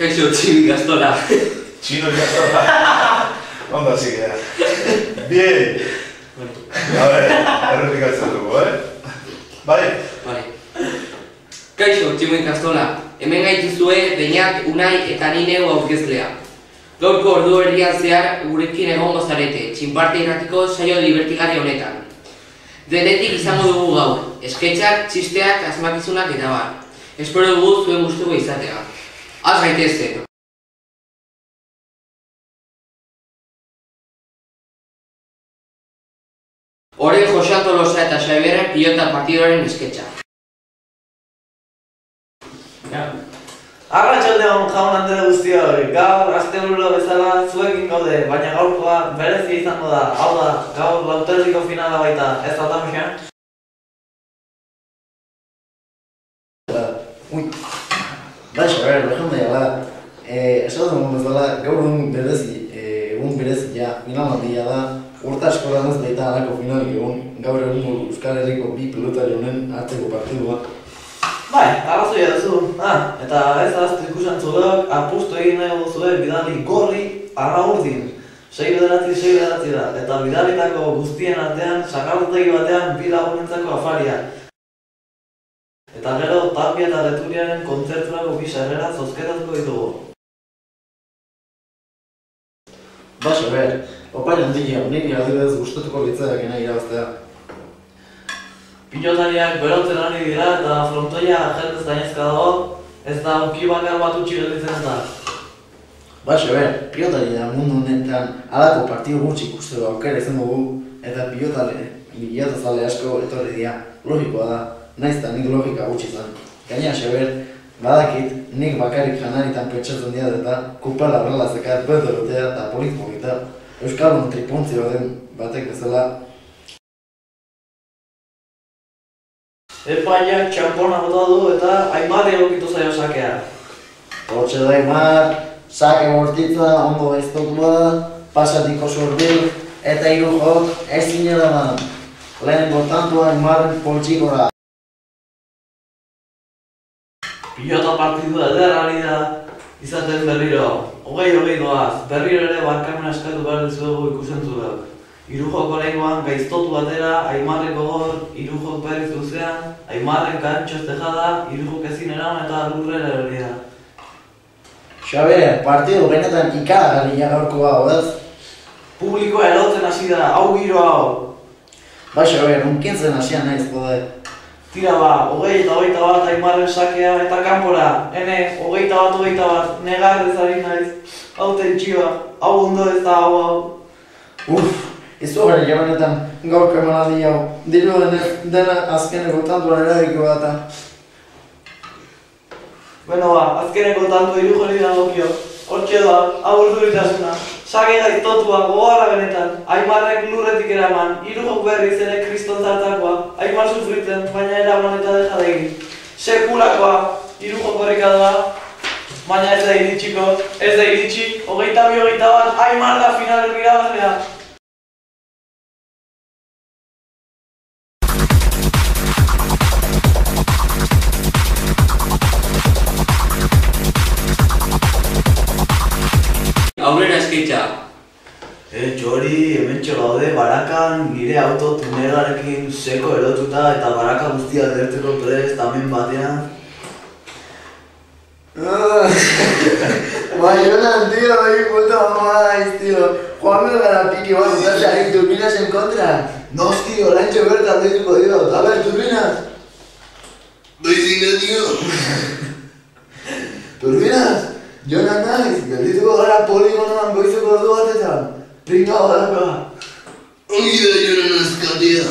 Kaixo, Txino ikastola. Txino ikastola. Ondo hasi gara. Bien. A ver, errepikatzen dugu, Bai? Bai. Kaixo, Txino ikastola. Hemen gaituzue Beñat, Unai eta ni neu aurkezlea. Gaurko ordu erdian zehar gurekin egongo zarete, txinparte irratiko saio divertigarri honetan. Denetik izango dugu gaur, esketxak, txisteak, asmakizunak eta bar. Espero dugu zuen gustuko izatea. Az gaitezte! Oren Josean Tolosa eta Xabierren pilota partidoaren esketxa. Arratsaldeon jaun andere guztioi, gaur asteburua bezala zuekin gaude, baina gaurkoa berezia izango da. Hau da, gaur lauterdiko finala baita, ez da Tamuxean? Baixo, lejende da. Esaten bezala, gaur egun berezi, final handia da. Urte asko da baita halako finalik egun, gaur egun Euskal Herriko bi pelotari honen arteko partidua. Bai, arrazoia duzu. Eta ez ahaztu ikusen zuleok, apustu egin nahi duzue bidali gorri Arraurdin. 6-9 da, eta bidalitako guztien artean, sakartutegi batean bi lagunentzako afaria. Eta gero, Tapia eta Leturiaren kontzerturako bi sarrera zozketatuko ditugu. Baixo, opain handia, niri adibidez gustatuko litzaidakena irabaztea. Pilotariak berotzen ari dira eta frontoia jendez gainezka dago, ez da onki bakar bat utxi gelditzen eta. Baixo, pilotari da mundu honetan halako partidu gutxi ikusteko aukera izan dugu, eta pilotazale asko etorri dira. Logikoa da, nahiz eta nik logika gutxi izan. Gaina, Xabier, badakit nik bakarrik janaritan pentsatzen dira eta kupala horrela zekar bedorotea eta polita. Euskalun tripuntzi batek bezala. Epaiak txampona bota du eta Aimar egokitu zaio sakea. Hortxe da Aimar, sake bortitza, ondo gaiztotua, pasatiko zurbil, eta hiru jok ezin edaman. Lehenengo tantua Aimarren poltsikora. Pilota partidu eder ari da izaten berriro. Hogei doaz, berriro ere barkamen askatu behar dizuegu ikusentzulek. Irujoko lehenkoan gaiztotu batera, Aimarreko gor, Irujok berriz luzean, Aimarren kantxoz tejada, Irujok ezin eran eta lurrera hori da. Xabier, partidu benetan ikaragarri gaurko hau, ez? Publikoa erotzen hasi da, hau giro hau. Ba, Xabier, unkintzen hasian naiz, bode. Tira ba, 20 bat Aimarren sakea eta kanpora. Ene, 20 bat, negarrez ari naiz. Hau tentsioa, hau ondo ez da hau. Izugarri benetan gaurko emanaldi hau. Diru dena azkeneko tantuan erabiko data. Beno ba, azkeneko tantu Irujori dagokio. Hortxe da, hau urduritasuna. Sake gaiztotua, gogarra benetan. Aimarrek lurretik eraman, Irujok berriz ere kriston zartakoa. Aimar sufritzen, baina eraman eta deja da egin. Sekulakoa, Irujok horreka da. Baina ez da iritsiko, ez da iritsi. 22 bat, Aimar da finalen irabazlea. Aurrera esketxa. Txori, hementxo gaude, Barakan nire auto tunelarekin seko erotuta eta Baraka guztia dertzeko prest tamen batean. Baionan, tío, puto maiz, tío. Joango gara piki bat, utaxarik turbinas en kontra. Noski, oraintxo bertan dituko dio. A ver, turbinas. Doizina, tío. Turbinas? Jonan naiz, geldituko gara poligonoan goizeko ordu batetan. Pringao dakoa. Ongi da Jonan azkatea.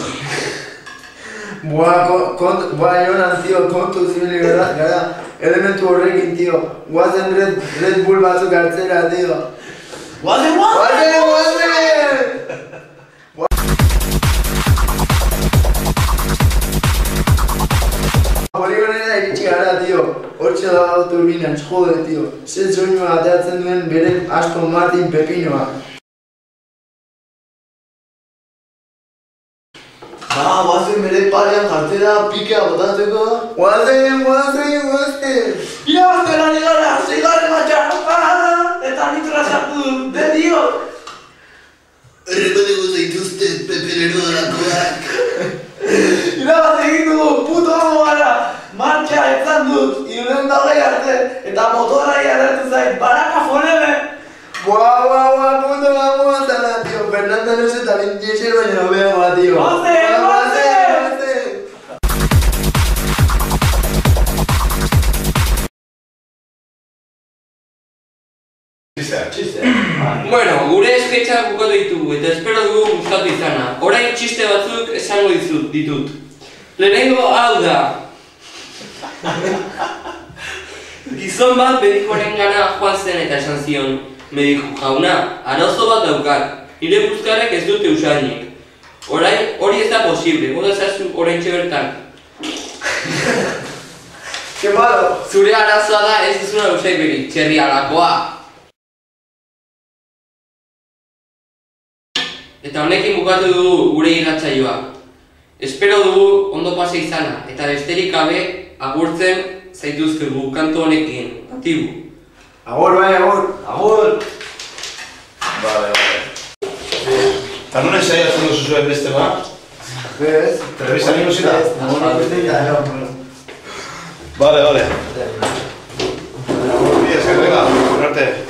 Boa, Jonan, tío, kontu zibili gara elementu horrekin, tío. Guazen Red Bull batzuk hartzera, tío. Guazen! Poligonera iritsi gara, tío. Hortxe dago turbinan, jode, tío. Zer soinua ateatzen duen bere Aston Martin pepinoa. Guazen bere parean jartzera pikea botatzeko. Guazen! Irabazten ari gara, zigarren batxar, eta nitra sartu dut, de dio! Errepateko zaituzte peperero dalakoak. Irabaz egin dugu, puto amo gara! Martxa etzan dut, 200 arte, eta motorai agertu zait, baraka foneme! Buah, puto vamos zara, tío. Fernando no se también tiene baina hobeagoa, tío. Guazen! Bueno, gure sketchak bukatu ditugu eta espero dugu gustatu izana. Orain txiste batzuk esango ditut. Lehenengo hau da. Gizon bat medikoaren gana joan zen eta esan zion. Mediku jauna, arazo bat daukat. Nire buskarrek ez dute usainik. Orain hori ez da posible, goda zazu orain bertan. Que malo! Zure arazoa da ez duzuna usaiberi, txerri alakoa. Eta honekin bukatu dugu gure irratsaioa. Espero dugu ondo pasa izana, eta besterik gabe agurtzen zaituztegu kantu honekin. Atibu. Agur, bai, agur. Agur! Vale. Eta non ensaiatzen duzu zuen beste ba? Ez. Telebista ikusita? Vale. Vale. Bien, venga, arte.